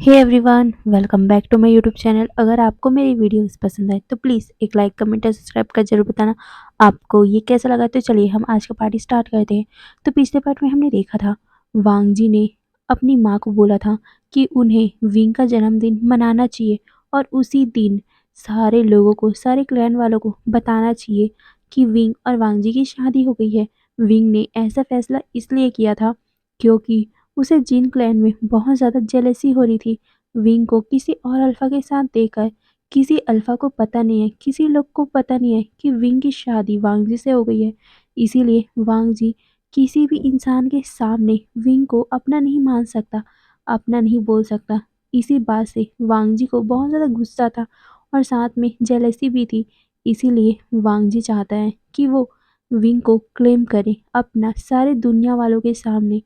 Hey everyone, welcome back to my YouTube channel. अगर आपको मेरी वीडियोस पसंद आए तो प्लीज़ एक लाइक, कमेंट और सब्सक्राइब कर जरूर बताना आपको ये कैसा लगा। तो चलिए हम आज का पार्टी स्टार्ट करते हैं। तो पिछले पार्ट में हमने देखा था वांग जी ने अपनी माँ को बोला था कि उन्हें विंग का जन्मदिन मनाना चाहिए और उसी दिन सारे लोगों को, सारे क्लैन वालों को बताना चाहिए कि विंग और वांग जी की शादी हो गई है। विंग ने ऐसा फैसला इसलिए किया था क्योंकि उसे जिन क्लैन में बहुत ज़्यादा जेलसी हो रही थी विंग को किसी और अल्फ़ा के साथ देखकर। किसी अल्फ़ा को पता नहीं है, किसी लोग को पता नहीं है कि विंग की शादी वांग जी से हो गई है। इसीलिए वांग जी किसी भी इंसान के सामने विंग को अपना नहीं मान सकता, अपना नहीं बोल सकता। इसी बात से वांग जी को बहुत ज़्यादा गुस्सा था और साथ में जेलसी भी थी। इसीलिए वांग जी चाहता है कि वो विंग को क्लेम करे अपना सारे दुनिया वालों के सामने।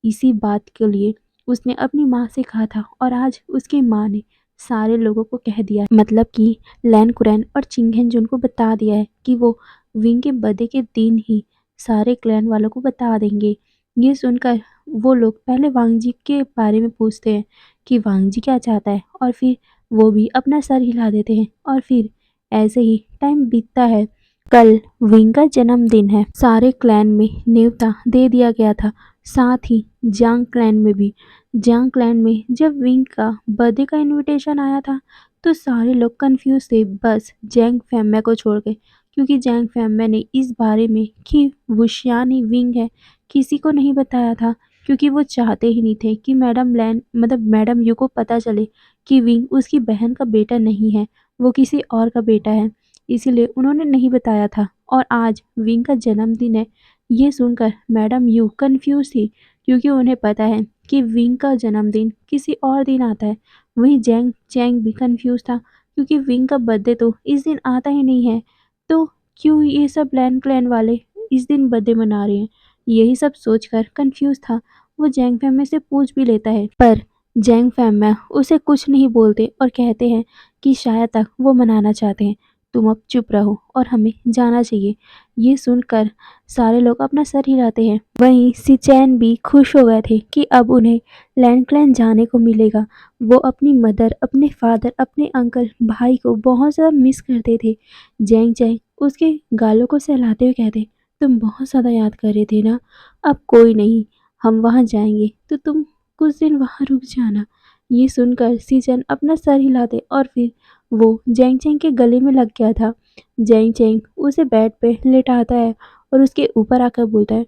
इसी बात के लिए उसने अपनी माँ से कहा था और आज उसकी माँ ने सारे लोगों को कह दिया, मतलब कि लैन कुरैन और चिंगेन जुन को बता दिया है कि वो विंग के बर्थडे के दिन ही सारे क्लैन वालों को बता देंगे। ये सुनकर वो लोग पहले वांग जी के बारे में पूछते हैं कि वांग जी क्या चाहता है और फिर वो भी अपना सर हिला देते हैं और फिर ऐसे ही टाइम बीतता है। कल विंग का जन्मदिन है। सारे क्लैन में न्योता दे दिया गया था, साथ ही जांग क्लैन में भी। जांग क्लैन में जब विंग का बर्थडे का इनविटेशन आया था तो सारे लोग कंफ्यूज थे, बस जैंग फैमिया को छोड़ के, क्योंकि जैंग फैमिया ने इस बारे में कि वुशियान ही विंग है किसी को नहीं बताया था, क्योंकि वो चाहते ही नहीं थे कि मैडम लैन मतलब मैडम यू को पता चले कि विंग उसकी बहन का बेटा नहीं है, वो किसी और का बेटा है। इसीलिए उन्होंने नहीं बताया था और आज विंग का जन्मदिन है। ये सुनकर मैडम यू कंफ्यूज थी, क्योंकि उन्हें पता है कि विंग का जन्मदिन किसी और दिन आता है। वहीं जैंग चैंग भी कंफ्यूज था, क्योंकि विंग का बर्थडे तो इस दिन आता ही नहीं है। तो क्यों ये सब लैन क्लैन वाले इस दिन बर्थडे मना रहे हैं, यही सब सोचकर कंफ्यूज था। वो जैंग फैमिली से पूछ भी लेता है, पर जैंग फैमिली उसे कुछ नहीं बोलते और कहते हैं कि शायद तक वो मनाना चाहते हैं। तुम अब चुप रहो और हमें जाना चाहिए। ये सुनकर सारे लोग अपना सर हिलाते हैं। वहीं सिचैन भी खुश हो गए थे कि अब उन्हें लैंड क्लैन जाने को मिलेगा। वो अपनी मदर, अपने फादर, अपने अंकल, भाई को बहुत ज़्यादा मिस करते थे। जैंग जैंग उसके गालों को सहलाते हुए कहते, तुम बहुत ज़्यादा याद कर रहे थे ना। अब कोई नहीं, हम वहाँ जाएंगे तो तुम कुछ दिन वहाँ रुक जाना। ये सुनकर सिचैन अपना सर हिलाते और फिर वो जैंग चैंग के गले में लग गया था। जैंग चैंग उसे बेड पे लेटाता है और उसके ऊपर आकर बोलता है,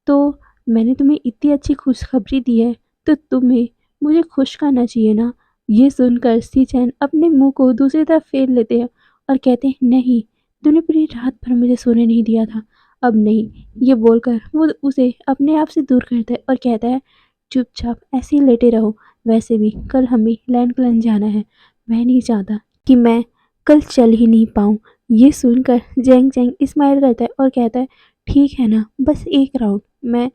तो मैंने तुम्हें इतनी अच्छी खुशखबरी दी है तो तुम्हें मुझे खुश करना चाहिए ना। ये सुनकर सीचैन अपने मुंह को दूसरी तरफ फेर लेते हैं और कहते हैं, नहीं, तूने पूरी रात भर मुझे सोने नहीं दिया था, अब नहीं। ये बोलकर वो उसे अपने आप से दूर करता है और कहता है, चुपचाप ऐसे ही लेटे रहो। वैसे भी कल हमें लैंड क्लन जाना है, मैं नहीं चाहता कि मैं कल चल ही नहीं पाऊँ। ये सुनकर जैंग जैंग स्माइल करता है और कहता है, ठीक है ना, बस एक राउंड, मैं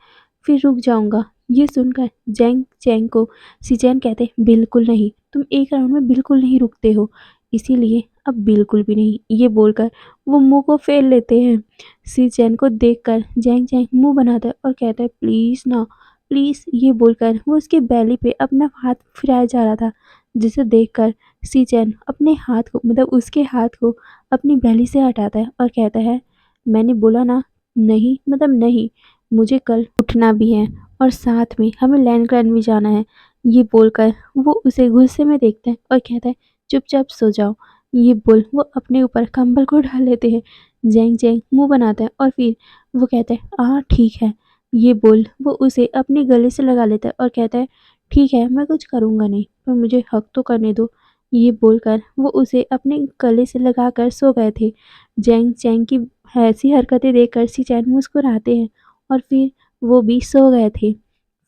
फिर रुक जाऊंगा। ये सुनकर जैंग चैंग को सिचैन कहते, बिल्कुल नहीं, तुम एक राउंड में बिल्कुल नहीं रुकते हो, इसीलिए अब बिल्कुल भी नहीं। ये बोलकर वो मुंह को फेर लेते हैं। सिचैन को देखकर जैंग चैंग मुंह बनाता है और कहता है, प्लीज़ ना, प्लीज़। ये बोलकर वो उसके बैली पे अपना हाथ फिराया जा रहा था, जिसे देखकर सिचैन अपने हाथ को, मतलब उसके हाथ को अपनी बैली से हटाता है और कहता है, मैंने बोला ना, नहीं मतलब नहीं, मुझे कल उठना भी है और साथ में हमें लैंड क्लैन भी जाना है। ये बोलकर वो उसे गुस्से में देखता है और कहता है, चुपचाप सो जाओ। ये बोल वो अपने ऊपर कंबल को डाल लेते हैं। जैंग जैंग मुंह बनाता है और फिर वो कहता है, हाँ ठीक है। ये बोल वो उसे अपने गले से लगा लेता है और कहता है, ठीक है, मैं कुछ करूँगा नहीं, पर मुझे हक तो करने दो। ये बोलकर वो उसे अपने गले से लगाकर सो गए थे। जैंग चैंग की ऐसी हरकतें देखकर सिचैन मुस्कुराते हैं और फिर वो भी सो गए थे।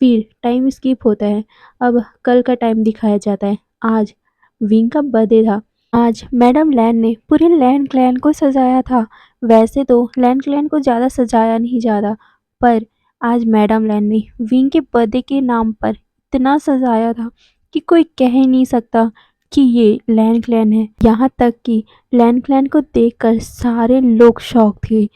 फिर टाइम स्किप होता है। अब कल का टाइम दिखाया जाता है। आज विंग का बर्थडे था। आज मैडम लैन ने पूरे लैंड क्लैन को सजाया था। वैसे तो लैंड क्लैन को ज़्यादा सजाया नहीं जाता, पर आज मैडम लैन ने विंग के बर्थडे के नाम पर इतना सजाया था कि कोई कह ही नहीं सकता कि ये लैंड क्लैन है। यहाँ तक कि लैंड क्लैन को देखकर सारे लोग शॉक थे।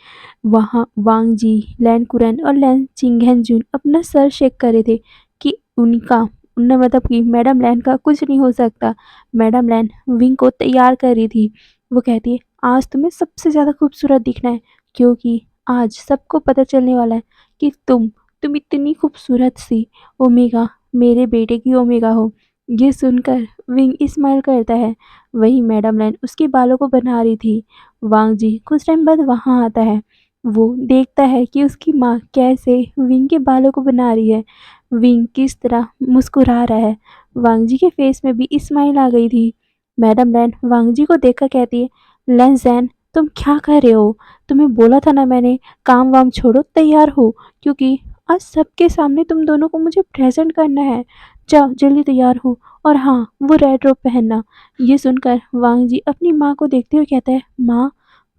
वहाँ वांग जी, लैन कुरैन और लैन चिंगहेंजुन अपना सर शेक कर रहे थे कि उनका न मतलब कि मैडम लैन का कुछ नहीं हो सकता। मैडम लैन विंग को तैयार कर रही थी। वो कहती है आज तुम्हें सबसे ज़्यादा खूबसूरत दिखना है, क्योंकि आज सबको पता चलने वाला है कि तुम इतनी खूबसूरत सी ओमेगा, मेरे बेटे की ओमेगा हो। ये सुनकर विंग स्माइल करता है। वहीं मैडम लैन उसके बालों को बना रही थी। वांग जी कुछ टाइम बाद वहाँ आता है। वो देखता है कि उसकी माँ कैसे विंग के बालों को बना रही है। विंग किस तरह मुस्कुरा रहा है। वांग जी के फेस में भी स्माइल आ गई थी। मैडम लैन वांग जी को देखकर कहती है, लैन जैन तुम क्या कर रहे हो? तुम्हें बोला था ना मैंने, काम वाम छोड़ो, तैयार हो, क्योंकि आज सबके सामने तुम दोनों को मुझे प्रेजेंट करना है। जाओ जल्दी तैयार हो, और हाँ वो रेड रोब पहनना। ये सुनकर वांग जी अपनी माँ को देखते हुए कहता है, माँ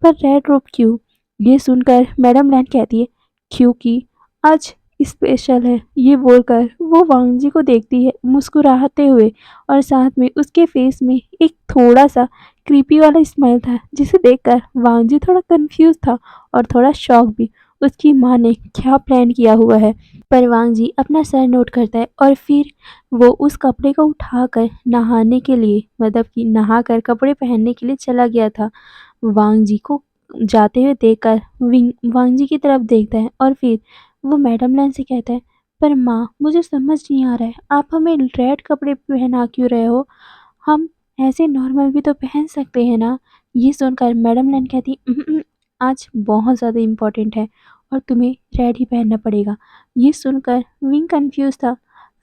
पर रेड रोब क्यों? ये सुनकर मैडम लैन कहती है, क्योंकि आज स्पेशल है। ये बोलकर वो वांग जी को देखती है मुस्कुराते हुए, और साथ में उसके फेस में एक थोड़ा सा क्रीपी वाला स्माइल था, जिसे देखकर वांग जी थोड़ा कंफ्यूज था और थोड़ा शॉक भी। उसकी माँ ने क्या प्लान किया हुआ है? पर वांग जी अपना सर नोट करता है, और फिर वो उस कपड़े को उठाकर नहाने के लिए, मतलब कि नहाकर कपड़े पहनने के लिए चला गया था। वांग जी को जाते हुए देखकर विंग वांग जी की तरफ देखता है, और फिर वो मैडम लैन से कहता है, पर माँ मुझे समझ नहीं आ रहा है, आप हमें रेड कपड़े पहना क्यों रहे हो? हम ऐसे नॉर्मल भी तो पहन सकते हैं ना? ये सुनकर मैडम लैन कहती, आज बहुत ज़्यादा इम्पोर्टेंट है और तुम्हें रेड ही पहनना पड़ेगा। ये सुनकर विंग कंफ्यूज था,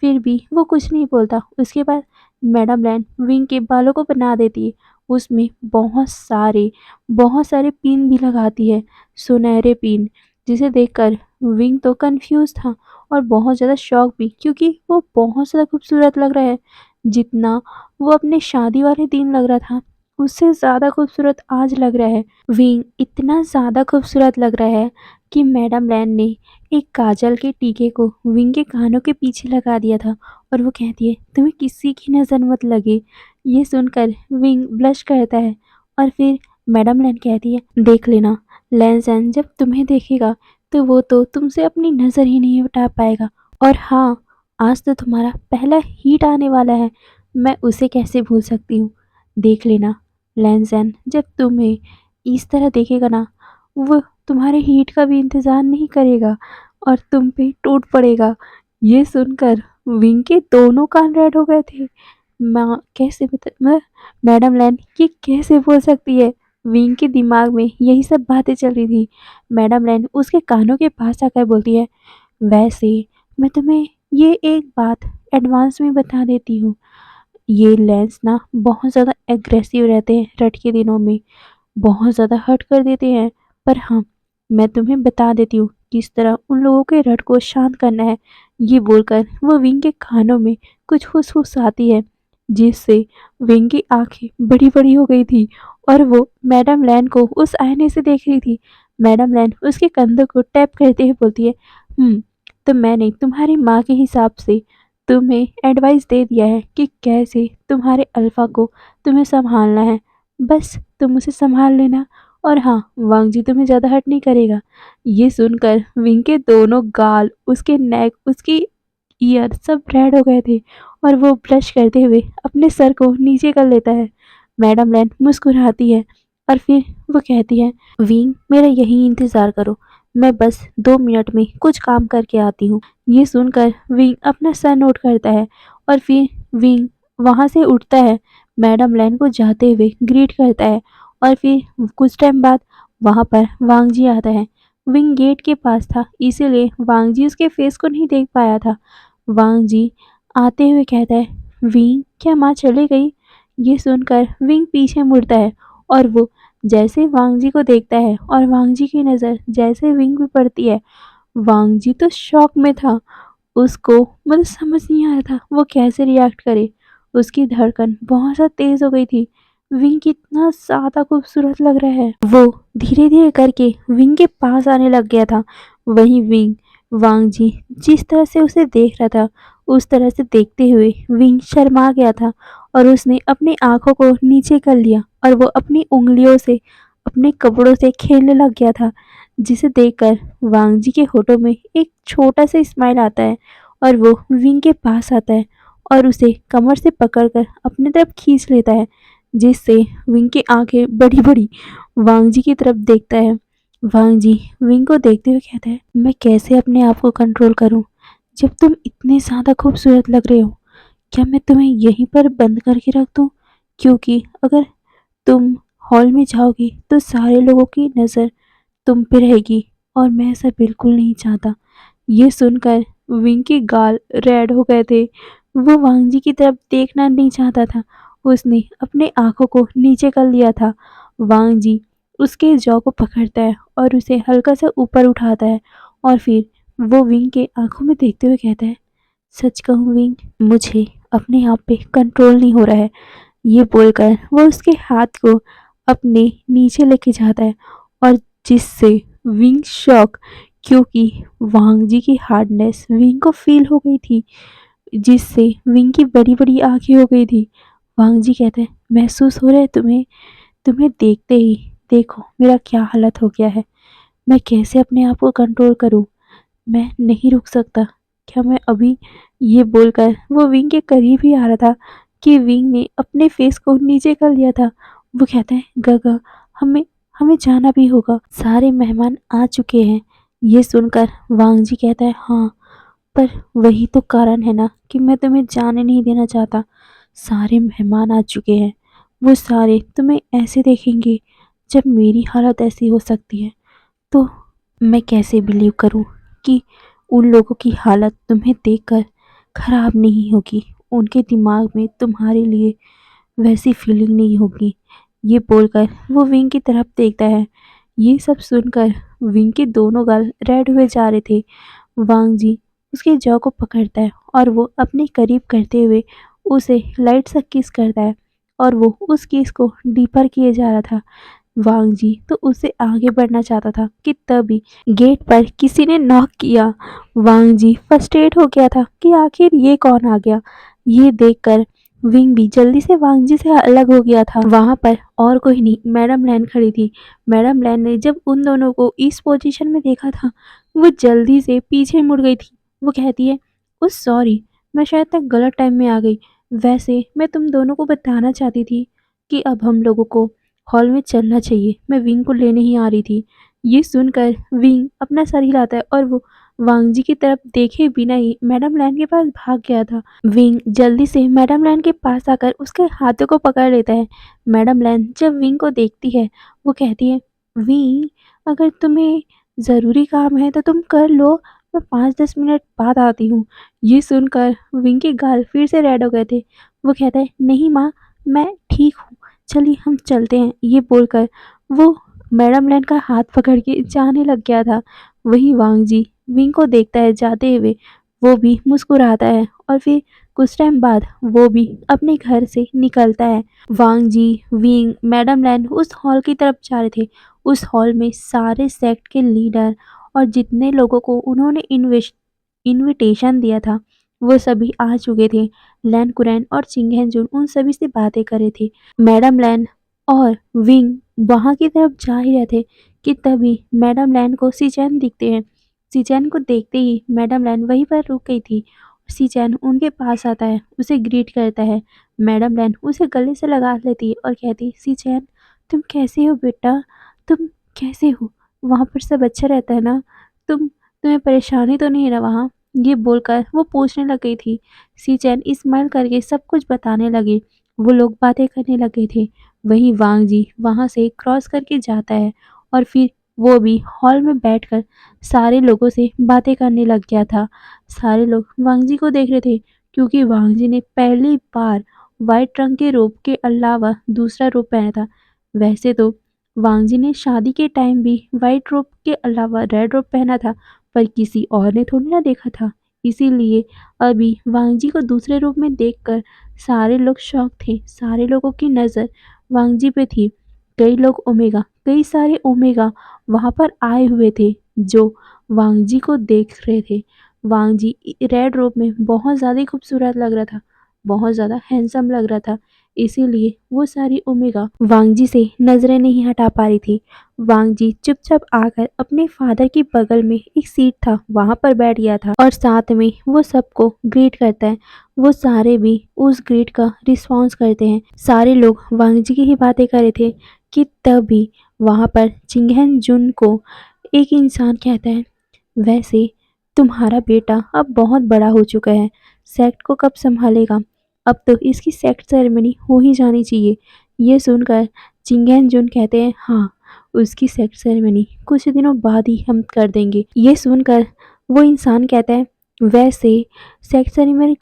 फिर भी वो कुछ नहीं बोलता। उसके बाद मैडम लैन विंग के बालों को बना देती है। उसमें बहुत सारे पिन भी लगाती है, सुनहरे पिन, जिसे देखकर विंग तो कंफ्यूज था और बहुत ज़्यादा शॉक भी, क्योंकि वो बहुत ज़्यादा खूबसूरत लग रहा है। जितना वो अपने शादी वाले दिन लग रहा था, उससे ज़्यादा खूबसूरत आज लग रहा है। विंग इतना ज़्यादा खूबसूरत लग रहा है कि मैडम लैन ने एक काजल के टीके को विंग के कानों के पीछे लगा दिया था, और वो कहती है, तुम्हें किसी की नज़र मत लगे। ये सुनकर विंग ब्लश करता है, और फिर मैडम लैन कहती है, देख लेना लैन जब तुम्हें देखेगा तो वो तो तुमसे अपनी नज़र ही नहीं हटा पाएगा। और हाँ, आज तो तुम्हारा पहला हीट आने वाला है, मैं उसे कैसे भूल सकती हूँ। देख लेना लैन जब तुम्हें इस तरह देखेगा ना, वो तुम्हारे हीट का भी इंतज़ार नहीं करेगा और तुम पे टूट पड़ेगा। ये सुनकर विंग के दोनों कान रेड हो गए थे। माँ कैसे बता मैं मैडम लैन ये कैसे बोल सकती है? विंग के दिमाग में यही सब बातें चल रही थी। मैडम लैन उसके कानों के पास आकर बोलती है, वैसे मैं तुम्हें ये एक बात एडवांस में बता देती हूँ, ये लेंस ना बहुत ज़्यादा एग्रेसिव रहते हैं रट के दिनों में, बहुत ज़्यादा हर्ट कर देते हैं। पर हाँ, मैं तुम्हें बता देती हूँ किस तरह उन लोगों के रट को शांत करना है। ये बोलकर वो विंग के कानों में कुछ फुसफुसाती है, जिससे विंग की आंखें बड़ी-बड़ी हो गई थी, और वो मैडम लैन को उस आईने से देख रही थी। मैडम लैन उसके कंधों को टैप करते हुए बोलती है, तो मैंने तुम्हारी माँ के हिसाब से तुम्हें एडवाइस दे दिया है कि कैसे तुम्हारे अल्फा को तुम्हें संभालना है। बस तुम उसे संभाल लेना, और हाँ, वांग जी तुम्हें ज़्यादा हर्ट नहीं करेगा। ये सुनकर विंग के दोनों गाल, उसके नेक, उसकी ईयर सब रेड हो गए थे, और वो ब्लश करते हुए अपने सर को नीचे कर लेता है। मैडम लैन मुस्कुराती है, और फिर वो कहती है, विंग मेरा यही इंतज़ार करो, मैं बस 2 मिनट में कुछ काम करके आती हूँ। ये सुनकर विंग अपना सर नोट करता है, और फिर विंग वहाँ से उठता है, मैडम लैन को जाते हुए ग्रीट करता है, और फिर कुछ टाइम बाद वहाँ पर वांग जी आता है। विंग गेट के पास था, इसीलिए वांग जी उसके फेस को नहीं देख पाया था। वांग जी आते हुए कहता है, विंग क्या माँ चली गई? ये सुनकर विंग पीछे मुड़ता है, और वो जैसे वांग जी को देखता है और वांग जी की नज़र जैसे विंग पे पड़ती है, वांग जी तो शॉक में था। उसको मतलब समझ नहीं आ रहा था वो कैसे रिएक्ट करे। उसकी धड़कन बहुत ज़्यादा तेज़ हो गई थी। विंग कितना ज़्यादा खूबसूरत लग रहा है। वो धीरे-धीरे करके विंग के पास आने लग गया था। वहीं विंग वांग जी जिस तरह से उसे देख रहा था, उस तरह से देखते हुए विंग शर्मा गया था, और उसने अपनी आँखों को नीचे कर लिया, और वो अपनी उँगलियों से अपने कपड़ों से खेलने लग गया था, जिसे देखकर वांग जी के होठों में एक छोटा सा स्माइल आता है, और वो विंग के पास आता है, और उसे कमर से पकड़कर अपनी तरफ खींच लेता है, जिससे विंग की आंखें बड़ी-बड़ी वांग जी की तरफ देखता है। वांग जी विंग को देखते हुए कहता है, मैं कैसे अपने आप को कंट्रोल करूं जब तुम इतने ज़्यादा खूबसूरत लग रहे हो। क्या मैं तुम्हें यहीं पर बंद करके रख दूं? क्योंकि अगर तुम हॉल में जाओगी तो सारे लोगों की नज़र तुम पे रहेगी और मैं ऐसा बिल्कुल नहीं चाहता। ये सुनकर विंग के गाल रेड हो गए थे। वो वांग जी की तरफ देखना नहीं चाहता था। उसने अपने आँखों को नीचे कर लिया था। वांग जी उसके जॉ को पकड़ता है और उसे हल्का सा ऊपर उठाता है और फिर वो विंग के आँखों में देखते हुए कहता है, सच कहूँ विंग, मुझे अपने आप पे कंट्रोल नहीं हो रहा है। ये बोलकर वो उसके हाथ को अपने नीचे लेके जाता है और जिससे विंग शॉक, क्योंकि वांग जी की हार्डनेस विंग को फील हो गई थी, जिससे विंग की बड़ी-बड़ी आँखें हो गई थी। वांग जी कहते हैं, महसूस हो रहा है तुम्हें? तुम्हें देखते ही देखो मेरा क्या हालत हो गया है। मैं कैसे अपने आप को कंट्रोल करूँ? मैं नहीं रुक सकता। क्या मैं अभी? ये बोलकर वो विंग के करीब ही आ रहा था कि विंग ने अपने फेस को नीचे कर लिया था। वो कहता है, गगा, हमें हमें जाना भी होगा। सारे मेहमान आ चुके हैं। ये सुनकर वांग जी कहता है, हाँ, पर वही तो कारण है ना कि मैं तुम्हें जाने नहीं देना चाहता। सारे मेहमान आ चुके हैं। वो सारे तुम्हें ऐसे देखेंगे। जब मेरी हालत ऐसी हो सकती है तो मैं कैसे बिलीव करूं कि उन लोगों की हालत तुम्हें देखकर खराब नहीं होगी, उनके दिमाग में तुम्हारे लिए वैसी फीलिंग नहीं होगी। ये बोलकर वो विंग की तरफ देखता है। ये सब सुनकर विंग के दोनों गाल रेड हुए जा रहे थे। वांग जी उसके जॉ को पकड़ता है और वो अपने करीब करते हुए उसे लाइट सा किस करता है और वो उस किस को डीपर किए जा रहा था। वांग जी तो उससे आगे बढ़ना चाहता था कि तभी गेट पर किसी ने नॉक किया। वांग जी फ्रस्ट्रेट हो गया था कि आखिर ये कौन आ गया। ये देखकर विंग भी जल्दी से वांग जी से अलग हो गया था। वहां पर और कोई नहीं, मैडम लैन खड़ी थी। मैडम लैन ने जब उन दोनों को इस पोजीशन में देखा था, वो जल्दी से पीछे मुड़ गई थी। वो कहती है, ओ सॉरी, मैं शायद तक गलत टाइम में आ गई। वैसे मैं तुम दोनों को बताना चाहती थी कि अब हम लोगों को हॉल में चलना चाहिए। मैं विंग को लेने ही आ रही थी। ये सुनकर विंग अपना सर हिलाता है और वो वांग जी की तरफ देखे बिना ही मैडम लैन के पास भाग गया था। विंग जल्दी से मैडम लैन के पास आकर उसके हाथों को पकड़ लेता है। मैडम लैन जब विंग को देखती है, वो कहती है, विंग, अगर तुम्हें ज़रूरी काम है तो तुम कर लो, मैं 5-10 मिनट बाद आती हूँ। ये सुनकर विंग के गाल फिर से रेड हो गए थे। वो कहता है, नहीं माँ, मैं ठीक हूँ, चलिए हम चलते हैं। ये बोलकर वो मैडम लैन का हाथ पकड़ के जाने लग गया था। वहीं वांग जी विंग को देखता है जाते हुए। वो भी मुस्कुराता है और फिर कुछ टाइम बाद वो भी अपने घर से निकलता है। वांग जी, विंग, मैडम लैन उस हॉल की तरफ जा रहे थे। उस हॉल में सारे सेक्ट के लीडर और जितने लोगों को उन्होंने इनविटेशन दिया था, वो सभी आ चुके थे। लैन कुरैन और चिंगेंजुन उन सभी से बातें कर रहे थे। मैडम लैन और विंग वहां की तरफ जा ही रहे थे कि तभी मैडम लैन को सीचैन दिखते हैं। सीचैन को देखते ही मैडम लैन वहीं पर रुक गई थी। सीचैन उनके पास आता है, उसे ग्रीट करता है। मैडम लैन उसे गले से लगा लेती है और कहती, सीचैन, तुम कैसे हो बेटा? तुम कैसे हो? वहाँ पर सब अच्छा रहता है ना? तुम्हें परेशानी तो नहीं है ना वहाँ? ये बोलकर वो पूछने लग गई थी। सीचैन स्माइल करके सब कुछ बताने लगे। वो लोग बातें करने लगे थे। वहीं वांग जी वहाँ से क्रॉस करके जाता है और फिर वो भी हॉल में बैठकर सारे लोगों से बातें करने लग गया था। सारे लोग वांग जी को देख रहे थे क्योंकि वांग जी ने पहली बार वाइट रंग के रोब के अलावा दूसरा रोब पहना था। वैसे तो वांग जी ने शादी के टाइम भी वाइट रोब के अलावा रेड रोब पहना था, पर किसी और ने थोड़ी ना देखा था। इसीलिए अभी वांग जी को दूसरे रूप में देखकर सारे लोग शॉक थे। सारे लोगों की नज़र वांग जी पे थी। कई सारे ओमेगा वहाँ पर आए हुए थे जो वांग जी को देख रहे थे। वांग जी रेड रोब में बहुत ज़्यादा ही खूबसूरत लग रहा था, बहुत ज़्यादा हैंडसम लग रहा था। इसीलिए वो सारी ओमेगा वांग जी से नजरें नहीं हटा पा रही थी। वांग जी चुपचाप आकर अपने फादर की बगल में एक सीट था वहां पर बैठ गया था और साथ में वो सबको ग्रीट करता है। वो सारे भी उस ग्रीट का रिस्पॉन्स करते हैं। सारे लोग वांग जी की ही बातें कर रहे थे कि तभी वहां पर चिंगहन जुन को एक इंसान कहता है, वैसे तुम्हारा बेटा अब बहुत बड़ा हो चुका है, सेक्ट को कब संभालेगा? अब तो इसकी सेक्ट सेरेमनी हो ही जानी चाहिए। ये सुनकर चिंगेन जुन कहते हैं, हाँ, उसकी सेक्ट सेरेमनी कुछ दिनों बाद ही हम कर देंगे। ये सुनकर वो इंसान कहता है, वैसे सेक्ट सेरेमनी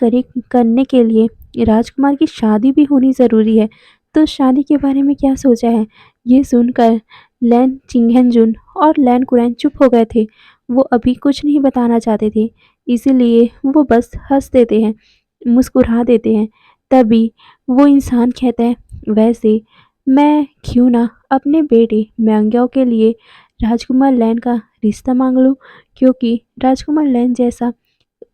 करने के लिए राजकुमार की शादी भी होनी ज़रूरी है, तो शादी के बारे में क्या सोचा है? ये सुनकर लैन चिंगेन जुन और लैन कुरैन चुप हो गए थे। वो अभी कुछ नहीं बताना चाहते थे, इसीलिए वो बस हंस देते हैं, मुस्कुरा देते हैं। तभी वो इंसान कहता है, वैसे मैं क्यों ना अपने बेटे म्यांग्याओ के लिए राजकुमार लैन का रिश्ता मांग लूं, क्योंकि राजकुमार लैन जैसा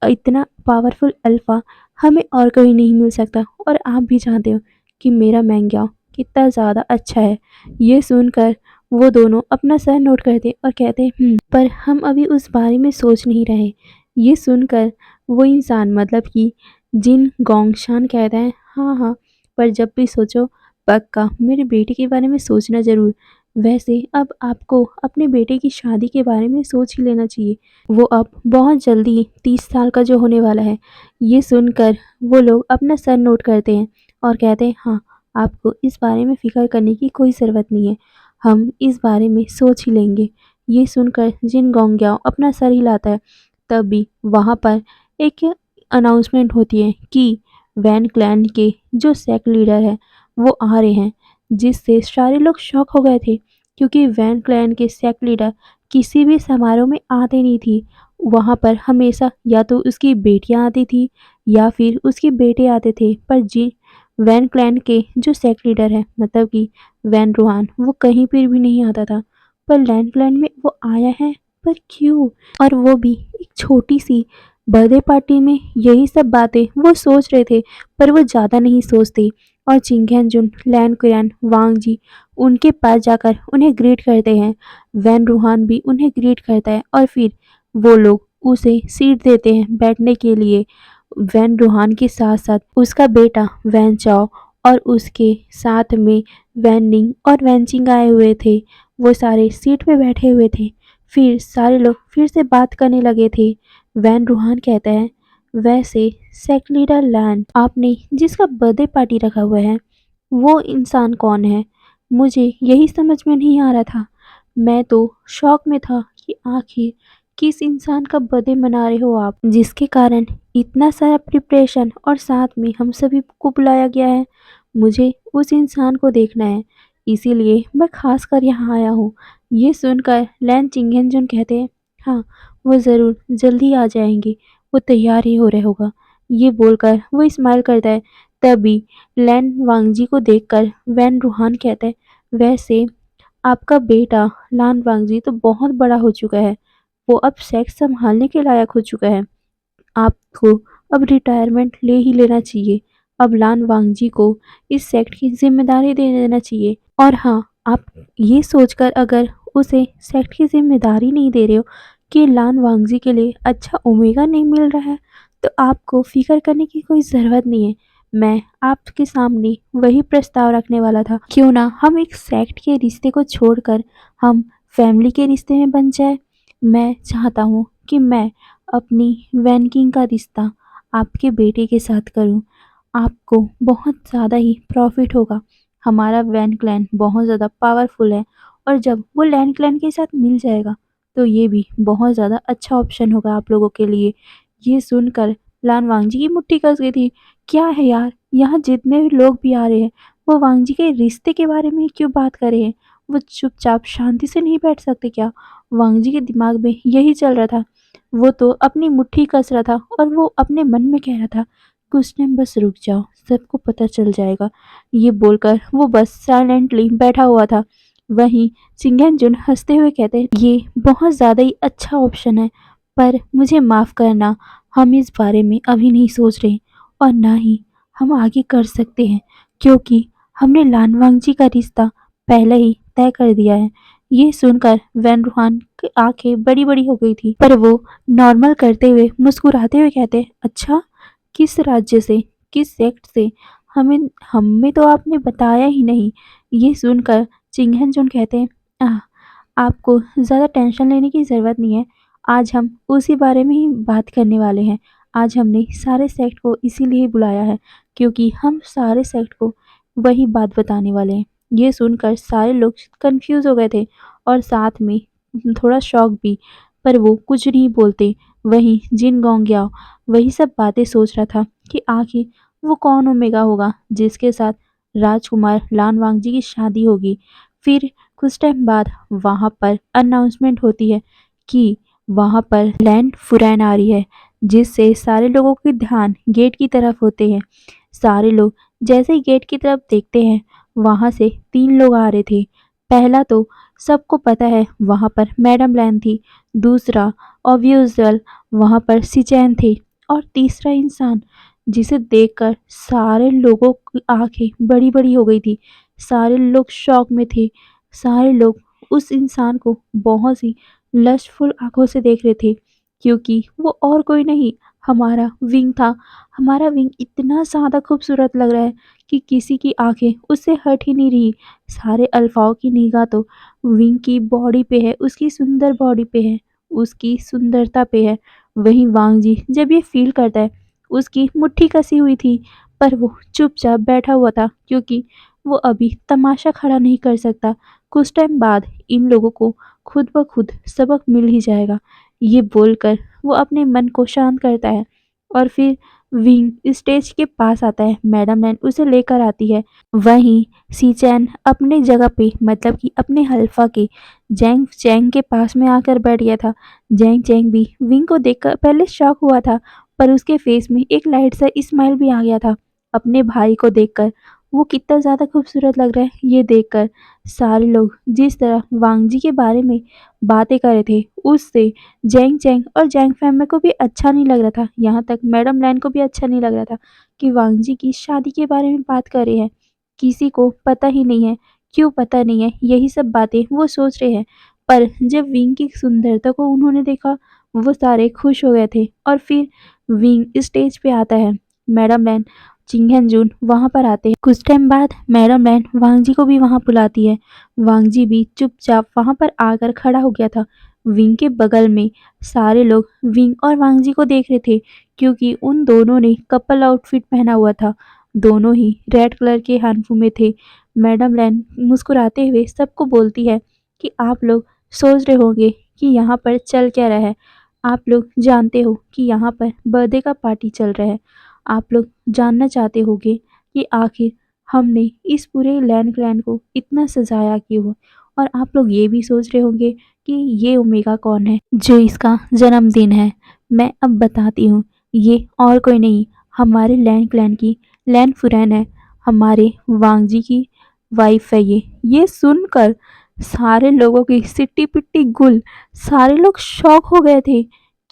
इतना पावरफुल अल्फा हमें और कोई नहीं मिल सकता और आप भी जानते हो कि मेरा मैंग्याओ कितना ज़्यादा अच्छा है। ये सुनकर वो दोनों अपना सर नोट करते और कहते, पर हम अभी उस बारे में सोच नहीं रहे। ये सुनकर वो इंसान मतलब कि जिन गोंगशान कहता है, हाँ हाँ, पर जब भी सोचो पक्का मेरे बेटे के बारे में सोचना ज़रूर। वैसे अब आपको अपने बेटे की शादी के बारे में सोच ही लेना चाहिए, वो अब बहुत जल्दी 30 साल का जो होने वाला है। ये सुनकर वो लोग अपना सर नोट करते हैं और कहते हैं, हाँ, आपको इस बारे में फ़िक्र करने की कोई ज़रूरत नहीं है, हम इस बारे में सोच ही लेंगे। ये सुनकर जिन गोंग्याओ अपना सर हिलाता है। तभी वहाँ पर एक अनाउंसमेंट होती है कि वैन क्लैन के जो सेक्ट लीडर है वो आ रहे हैं, जिससे सारे लोग शॉक हो गए थे, क्योंकि वैन क्लैन के सेक्ट लीडर किसी भी समारोह में आते नहीं थी। वहाँ पर हमेशा या तो उसकी बेटियाँ आती थी या फिर उसके बेटे आते थे, पर जी वैन क्लैन के जो सेक्ट लीडर है मतलब कि वैन रूहान, वो कहीं पर भी नहीं आता था। पर लैंड क्लैन में वो आया है, पर क्यों? और वो भी एक छोटी सी बर्थडे पार्टी में। यही सब बातें वो सोच रहे थे, पर वो ज़्यादा नहीं सोचते और चिंगेन जुन, लैन कुरैन, वांग जी उनके पास जाकर उन्हें ग्रीट करते हैं। वैन रूहान भी उन्हें ग्रीट करता है और फिर वो लोग उसे सीट देते हैं बैठने के लिए। वैन रूहान के साथ साथ उसका बेटा वैन चाओ और उसके साथ में वैन निंग और वैन चिंग आए हुए थे। वो सारे सीट पे बैठे हुए थे। फिर सारे लोग फिर से बात करने लगे थे। वैन रूहान कहता है, वैसे सेक्ट लीडर लैन, आपने जिसका बर्थडे पार्टी रखा हुआ है वो इंसान कौन है? मुझे यही समझ में नहीं आ रहा था। मैं तो शॉक में था कि आखिर किस इंसान का बर्थडे मना रहे हो आप, जिसके कारण इतना सारा प्रिपरेशन और साथ में हम सभी को बुलाया गया है। मुझे उस इंसान को देखना है, इसीलिए मैं खास कर यहाँ आया हूँ। ये सुनकर लैन चिंगेनजुन कहते हैं, हाँ, वो ज़रूर जल्दी आ जाएंगे, वो तैयार ही हो रहा होगा। ये बोलकर वो स्माइल करता है। तभी लैन वांगजी को देखकर वैन रूहान कहता है, वैसे आपका बेटा लान वांगजी तो बहुत बड़ा हो चुका है, वो अब सेक्स संभालने के लायक हो चुका है। आपको अब रिटायरमेंट ले ही लेना चाहिए। अब लान वांगजी को इस सेक्ट की जिम्मेदारी दे देना चाहिए। और हाँ, आप ये सोचकर अगर उसे सेक्ट की जिम्मेदारी नहीं दे रहे हो कि लान वांगजी के लिए अच्छा ओमेगा नहीं मिल रहा है, तो आपको फिक्र करने की कोई ज़रूरत नहीं है। मैं आपके सामने वही प्रस्ताव रखने वाला था, क्यों ना हम एक सेक्ट के रिश्ते को छोड़कर हम फैमिली के रिश्ते में बन जाए। मैं चाहता हूँ कि मैं अपनी वैन किंग का रिश्ता आपके बेटे के साथ करूं। आपको बहुत ज़्यादा ही प्रॉफिट होगा। हमारा वैन क्लैन बहुत ज़्यादा पावरफुल है और जब वो लैन क्लैन के साथ मिल जाएगा तो ये भी बहुत ज़्यादा अच्छा ऑप्शन होगा आप लोगों के लिए। ये सुनकर लान वांगजी की मुट्ठी कस गई थी। क्या है यार, यहाँ जितने भी लोग भी आ रहे हैं वो वांगजी के रिश्ते के बारे में क्यों बात कर रहे हैं? वो चुपचाप शांति से नहीं बैठ सकते क्या? वांगजी के दिमाग में यही चल रहा था। वो तो अपनी मुट्ठी कस रहा था और वो अपने मन में कह रहा था, कुछ टाइम बस रुक जाओ, सबको पता चल जाएगा। ये बोलकर वो बस साइलेंटली बैठा हुआ था। वहीं चिंगेनजुन हंसते हुए कहते, ये बहुत ज़्यादा ही अच्छा ऑप्शन है, पर मुझे माफ़ करना, हम इस बारे में अभी नहीं सोच रहे और ना ही हम आगे कर सकते हैं। क्योंकि हमने लान वांगजी का रिश्ता पहले ही तय कर दिया है। ये सुनकर वैन रूहान की आंखें बड़ी-बड़ी हो गई थी, पर वो नॉर्मल करते हुए मुस्कुराते हुए कहते, अच्छा, किस राज्य से, किस सेक्ट से? हमें हमें तो आपने बताया ही नहीं। ये सुनकर चिंगहन जुन कहते, आह, आपको ज़्यादा टेंशन लेने की ज़रूरत नहीं है। आज हम उसी बारे में ही बात करने वाले हैं। आज हमने सारे सेक्ट को इसीलिए बुलाया है क्योंकि हम सारे सेक्ट को वही बात बताने वाले हैं। ये सुनकर सारे लोग कंफ्यूज हो गए थे और साथ में थोड़ा शॉक भी, पर वो कुछ नहीं बोलते। वहीं जिन गोंगयाओ वही सब बातें सोच रहा था कि आखिर वो कौन ओमेगा होगा जिसके साथ राजकुमार लान वांगजी की शादी होगी। फिर कुछ टाइम बाद वहाँ पर अनाउंसमेंट होती है कि वहाँ पर लैंड फुरैन आ रही है, जिससे सारे लोगों के ध्यान गेट की तरफ होते हैं। सारे लोग जैसे ही गेट की तरफ देखते हैं, वहाँ से 3 लोग आ रहे थे। पहला तो सबको पता है वहाँ पर मैडम लैन थी, दूसरा ऑब्वियसल वहाँ पर सिचैन थे और तीसरा इंसान जिसे देखकर सारे लोगों की आँखें बड़ी-बड़ी हो गई थी। सारे लोग शॉक में थे। सारे लोग उस इंसान को बहुत सी लस्टफुल आँखों से देख रहे थे क्योंकि वो और कोई नहीं, हमारा विंग था। हमारा विंग इतना ज़्यादा खूबसूरत लग रहा है कि किसी की आँखें उससे हट ही नहीं रही। सारे अल्फ़ाओं की निगाह तो विंग की बॉडी पे है, उसकी सुंदर बॉडी पे है, उसकी सुंदरता पे है। वहीं वांग जी जब ये फ़ील करता है, उसकी मुट्ठी कसी हुई थी, पर वो चुपचाप बैठा हुआ था क्योंकि वो अभी तमाशा खड़ा नहीं कर सकता। कुछ टाइम बाद इन लोगों को खुद ब खुद सबक मिल ही जाएगा। ये बोलकर वो अपने मन को शांत करता है और फिर विंग स्टेज के पास आता है। मैडम नैन उसे लेकर आती है। वहीं सीचैन अपने जगह पे मतलब कि अपने हल्फा के जैंग चैंग के पास में आकर बैठ गया था। जैंग चैंग भी विंग को देखकर पहले शॉक हुआ था, पर उसके फेस में एक लाइट सा स्माइल भी आ गया था अपने भाई को देखकर। वो कितना ज़्यादा खूबसूरत लग रहा है ये देखकर। सारे लोग जिस तरह वांग जी के बारे में बातें कर रहे थे, उससे जैंग चैंग और जैंग फैमिली को भी अच्छा नहीं लग रहा था। यहाँ तक मैडम लैन को भी अच्छा नहीं लग रहा था कि वांग जी की शादी के बारे में बात कर रहे हैं। किसी को पता ही नहीं है, क्यों पता नहीं है, यही सब बातें वो सोच रहे हैं। पर जब विंग की सुंदरता को उन्होंने देखा, वो सारे खुश हो गए थे और फिर विंग स्टेज पे आता है। मैडम लैन चिंगहन जून वहाँ पर आते हैं। कुछ टाइम बाद मैडम लैन वांग जी को भी वहाँ बुलाती है। वांग जी भी चुपचाप वहाँ पर आकर खड़ा हो गया था। विंग के बगल में सारे लोग विंग और वांग जी को देख रहे थे क्योंकि उन दोनों ने कपल आउटफिट पहना हुआ था। दोनों ही रेड कलर के हानफू में थे। मैडम लैन मुस्कुराते हुए सबको बोलती है कि आप लोग सोच रहे होंगे कि यहाँ पर चल क्या रहा है। आप लोग जानते हो कि यहाँ पर बर्थडे का पार्टी चल रहा है। आप लोग जानना चाहते होंगे कि आखिर हमने इस पूरे लैंड क्लैन को इतना सजाया क्यों, और आप लोग ये भी सोच रहे होंगे कि ये ओमेगा कौन है जो इसका जन्मदिन है। मैं अब बताती हूँ, ये और कोई नहीं, हमारे लैंड क्लैन की लैंड फुरैन है, हमारे वांग जी की वाइफ है ये सुनकर सारे लोगों की सिट्टी पिट्टी गुल, सारे लोग शॉक हो गए थे।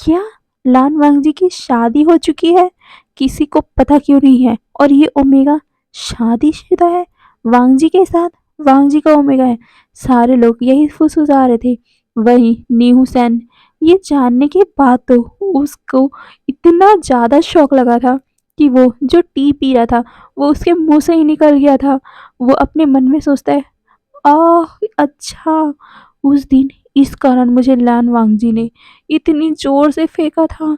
क्या लान वांग जी की शादी हो चुकी है? किसी को पता क्यों नहीं है? और ये ओमेगा शादीशुदा है वांग जी के साथ, वांग जी का ओमेगा है। सारे लोग यही फुसफुसा रहे थे। वहीं नीहू सैन ये जानने के बाद तो उसको इतना ज़्यादा शौक लगा था कि वो जो टी पी रहा था वो उसके मुंह से ही निकल गया था। वो अपने मन में सोचता है, आह! अच्छा, उस दिन इस कारण मुझे लान वांगजी ने इतनी ज़ोर से फेंका था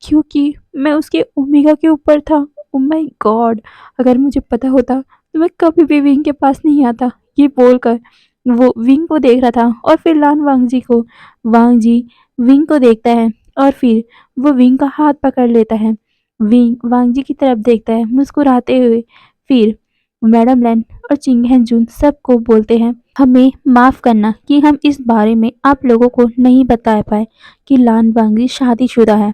क्योंकि मैं उसके ओमेगा के ऊपर था। Oh my God! अगर मुझे पता होता तो मैं कभी भी विंग के पास नहीं आता। ये बोलकर वो विंग को देख रहा था और फिर लान वांगजी को। वांगजी विंग को देखता है और फिर वो विंग का हाथ पकड़ लेता है। विंग वांगजी की तरफ देखता है मुस्कुराते हुए। फिर मैडम लैन और चिंगहन जून सबको बोलते हैं, हमें माफ़ करना कि हम इस बारे में आप लोगों को नहीं बता पाए कि लान वांगजी शादीशुदा है।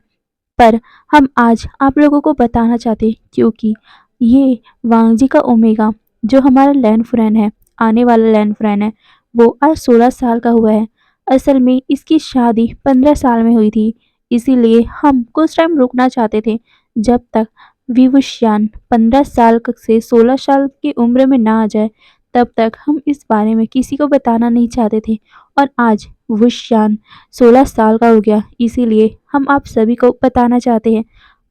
पर हम आज आप लोगों को बताना चाहते हैं क्योंकि ये वांग जी का ओमेगा जो हमारा लैंड फ्रेंड है, आने वाला लैंड फ्रेंड है, वो आज 16 साल का हुआ है। असल में इसकी शादी 15 साल में हुई थी, इसीलिए हम कुछ टाइम रुकना चाहते थे जब तक विवस्वान 15 साल से 16 साल की उम्र में ना आ जाए तब तक हम इस बारे में किसी को बताना नहीं चाहते थे। और आज विवस्वान 16 साल का हो गया, इसीलिए हम आप सभी को बताना चाहते हैं।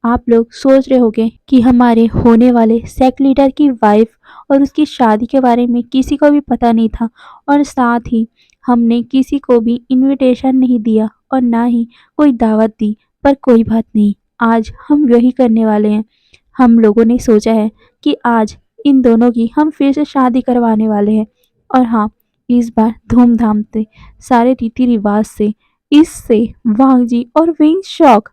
आप लोग सोच रहे होंगे कि हमारे होने वाले सेक्ट लीडर की वाइफ और उसकी शादी के बारे में किसी को भी पता नहीं था, और साथ ही हमने किसी को भी इनविटेशन नहीं दिया और ना ही कोई दावत दी। पर कोई बात नहीं, आज हम यही करने वाले हैं। हम लोगों ने सोचा है कि आज इन दोनों की हम फिर से शादी करवाने वाले हैं। और हाँ, इस बार धूमधाम से, सारे रीति रिवाज से। इससे वांग जी और विंग शॉक,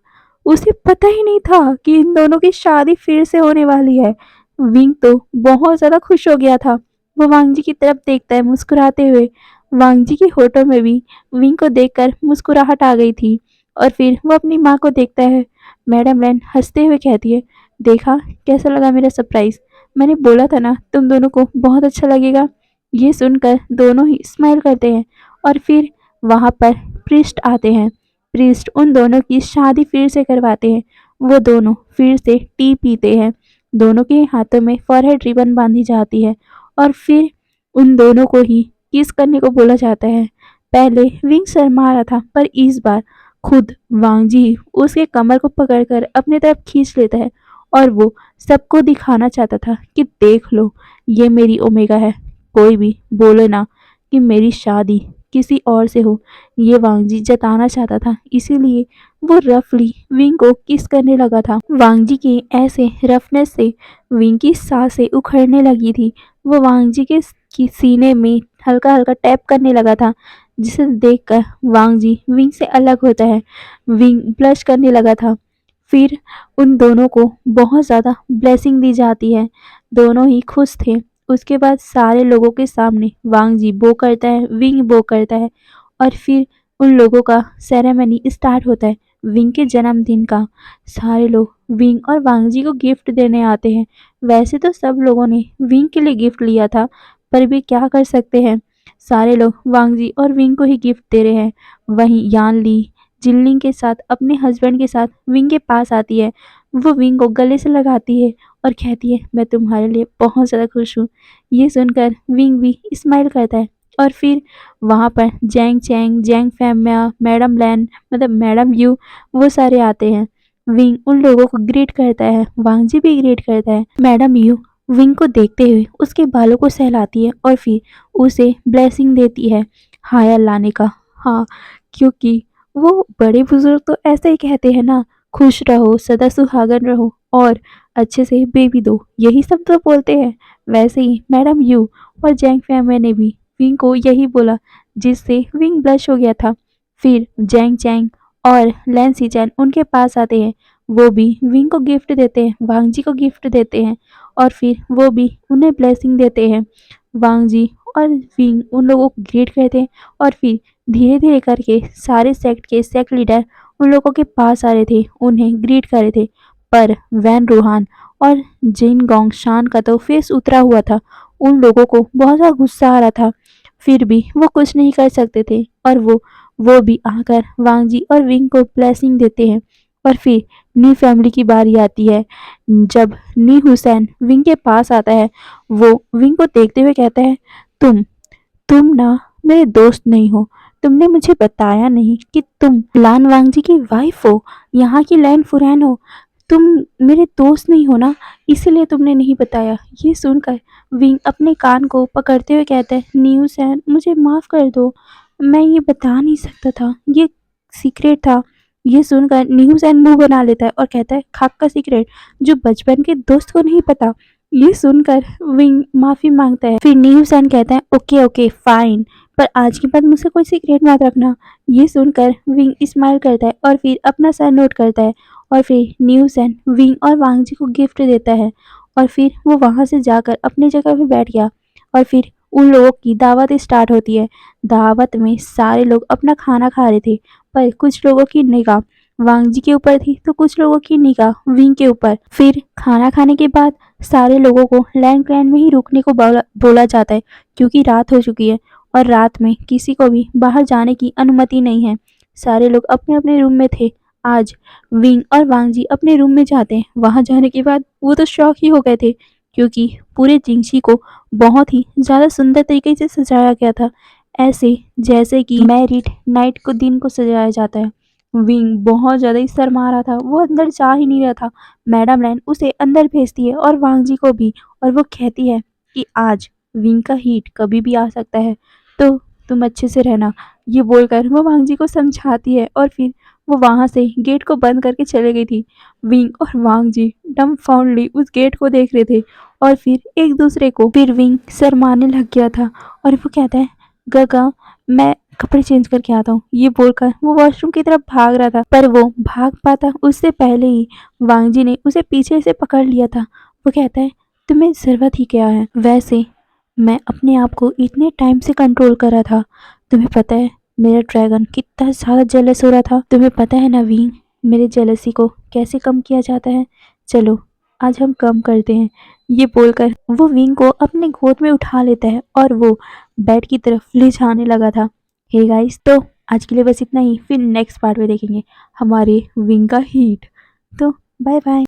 उसे पता ही नहीं था कि इन दोनों की शादी फिर से होने वाली है। विंग तो बहुत ज्यादा खुश हो गया था। वो वांग जी की तरफ देखता है मुस्कुराते हुए। वांग जी के होठों में भी विंग को देखकर मुस्कुराहट आ गई थी। और फिर वो अपनी माँ को देखता है। मैडम लैन हंसते हुए कहती है, देखा कैसा लगा मेरा सरप्राइज? मैंने बोला था ना तुम दोनों को बहुत अच्छा लगेगा। ये सुनकर दोनों ही स्माइल करते हैं। और फिर वहां पर प्रीस्ट आते हैं। प्रीस्ट उन दोनों की शादी फिर से करवाते हैं। वो दोनों फिर से टी पीते हैं। दोनों के हाथों में फॉरहेड रिबन बांधी जाती है। और फिर उन दोनों को ही किस करने को बोला जाता है। पहले विंग शर्मा रहा था, पर इस बार खुद वांग जी उसके कमर को पकड़कर अपनी तरफ खींच लेता है। और वो सबको दिखाना चाहता था कि देख लो, ये मेरी ओमेगा है। कोई भी बोले ना कि मेरी शादी किसी और से हो। ये वांग जी जताना चाहता था, इसीलिए वो रफली विंग को किस करने लगा था। वांग जी के ऐसे रफनेस से विंग की सांसें उखड़ने लगी थी। वो वांग जी की सीने में हल्का हल्का टैप करने लगा था, जिसे देखकर वांग जी विंग से अलग होता है। विंग ब्लश करने लगा था। फिर उन दोनों को बहुत ज़्यादा ब्लेसिंग दी जाती है। दोनों ही खुश थे। उसके बाद सारे लोगों के सामने वांग जी बो करता है, विंग बो करता है। और फिर उन लोगों का सेरेमनी स्टार्ट होता है, विंग के जन्मदिन का। सारे लोग विंग और वांग जी को गिफ्ट देने आते हैं। वैसे तो सब लोगों ने विंग के लिए गिफ्ट लिया था, पर भी क्या कर सकते हैं, सारे लोग वांग जी और विंग को ही गिफ्ट दे रहे हैं। वहीं यान ली जिनलिंग के साथ अपने हस्बैंड के साथ विंग के पास आती है। वो विंग को गले से लगाती है और कहती है, मैं तुम्हारे लिए बहुत ज़्यादा खुश हूँ। ये सुनकर विंग भी स्माइल करता है। और फिर वहाँ पर जैंग चैंग, जैंग फैमिया, मैडम लैन, मतलब मैडम यू, वो सारे आते हैं। विंग उन लोगों को ग्रीट करता है, वांग जी भी ग्रीट करता है। मैडम यू विंग को देखते हुए उसके बालों को सहलाती है और फिर उसे ब्लेसिंग देती है हायर लाने का। हाँ, क्योंकि वो बड़े बुजुर्ग तो ऐसे ही कहते हैं ना, खुश रहो, सदा सुहागन रहो और अच्छे से बेबी दो, यही सब तो बोलते हैं। वैसे ही मैडम यू और जैंग फैमिली ने भी विंग को यही बोला, जिससे विंग ब्लश हो गया था। फिर जैंग चैंग और लैंसी चैन उनके पास आते हैं। वो भी विंग को गिफ्ट देते हैं, वांग जी को गिफ्ट देते हैं। और फिर वो भी उन्हें ब्लेसिंग देते हैं। वांग जी और विंग उन लोगों को ग्रीट करते हैं। और फिर धीरे धीरे करके सारे सेक्ट के सेक्ट लीडर उन लोगों के पास आ रहे थे, उन्हें ग्रीट कर रहे थे। पर वैन रूहान और जिन गोंग शान का तो फेस उतरा हुआ था। उन लोगों को बहुत ज़्यादा गुस्सा आ रहा था, फिर भी वो कुछ नहीं कर सकते थे। और वो भी आकर वांग जी और विंग को ब्लेसिंग देते हैं। और फिर नी फैमिली की बारी आती है। जब नी हुसैन विंग के पास आता है, वो विंग को देखते हुए कहता है, तुम ना मेरे दोस्त नहीं हो। तुमने मुझे बताया नहीं कि तुम लान वांग जी की वाइफ हो, यहाँ की लैन फुरैन हो। तुम मेरे दोस्त नहीं हो ना, इसीलिए तुमने नहीं बताया। ये सुनकर विंग अपने कान को पकड़ते हुए कहता है, न्यू सैन मुझे माफ़ कर दो, मैं ये बता नहीं सकता था, ये सीक्रेट था। ये सुनकर न्यू सैन मुंह बना लेता है और कहता है, खाक का सीक्रेट जो बचपन के दोस्त को नहीं पता। ये सुनकर विंग माफ़ी मांगता है। फिर न्यू सैन कहता है, ओके ओके फाइन, पर आज के बाद मुझसे कोई सीक्रेट मत रखना। ये सुनकर विंग स्माइल करता है और फिर अपना सर नोट करता है। और फिर न्यू सैन विंग और वांग जी को गिफ्ट देता है। और फिर वो वहाँ से जाकर अपनी जगह पे बैठ गया। और फिर उन लोगों की दावत स्टार्ट होती है। दावत में सारे लोग अपना खाना खा रहे थे, पर कुछ लोगों की निगाह वांग जी के ऊपर थी तो कुछ लोगों की निगाह विंग के ऊपर। फिर खाना खाने के बाद सारे लोगों को लैंड क्लैन में ही रुकने को बोला जाता है, क्योंकि रात हो चुकी है और रात में किसी को भी बाहर जाने की अनुमति नहीं है। सारे लोग अपने अपने रूम में थे। आज विंग और वांग जी अपने रूम में जाते हैं। वहाँ जाने के बाद वो तो शॉक ही हो गए थे, क्योंकि पूरे जिंगशी को बहुत ही ज़्यादा सुंदर तरीके से सजाया गया था, ऐसे जैसे कि मैरिड नाइट को दिन को सजाया जाता है। विंग बहुत ज़्यादा ही शर्मा रहा था, वो अंदर जा ही नहीं रहा था। मैडम लैन उसे अंदर भेजती है और वांग जी को भी, और वो कहती है कि आज विंग का हीट कभी भी आ सकता है, तो तुम अच्छे से रहना। ये बोलकर वो वांग जी को समझाती है और फिर वो वहाँ से गेट को बंद करके चले गई थी। विंग और वांग जी डम्बफाउंडली उस गेट को देख रहे थे और फिर एक दूसरे को। फिर विंग शर्माने लग गया था और वो कहता है, गगा मैं कपड़े चेंज करके आता हूँ। ये बोलकर वो वॉशरूम की तरफ भाग रहा था, पर वो भाग पाता उससे पहले ही वांग जी ने उसे पीछे से पकड़ लिया था। वो कहता है, तुम्हें ज़रूरत ही क्या है? वैसे मैं अपने आप को इतने टाइम से कंट्रोल कर रहा था। तुम्हें पता है मेरा ड्रैगन कितना ज़्यादा जेलस हो रहा था? तुम्हें पता है ना विंग, मेरे जेलसी को कैसे कम किया जाता है? चलो आज हम कम करते हैं। ये बोलकर वो विंग को अपने गोद में उठा लेता है और वो बेड की तरफ ले जाने लगा था। हे गाइस, तो आज के लिए बस इतना ही। फिर नेक्स्ट पार्ट में देखेंगे हमारे विंग का हीट। तो बाय बाय।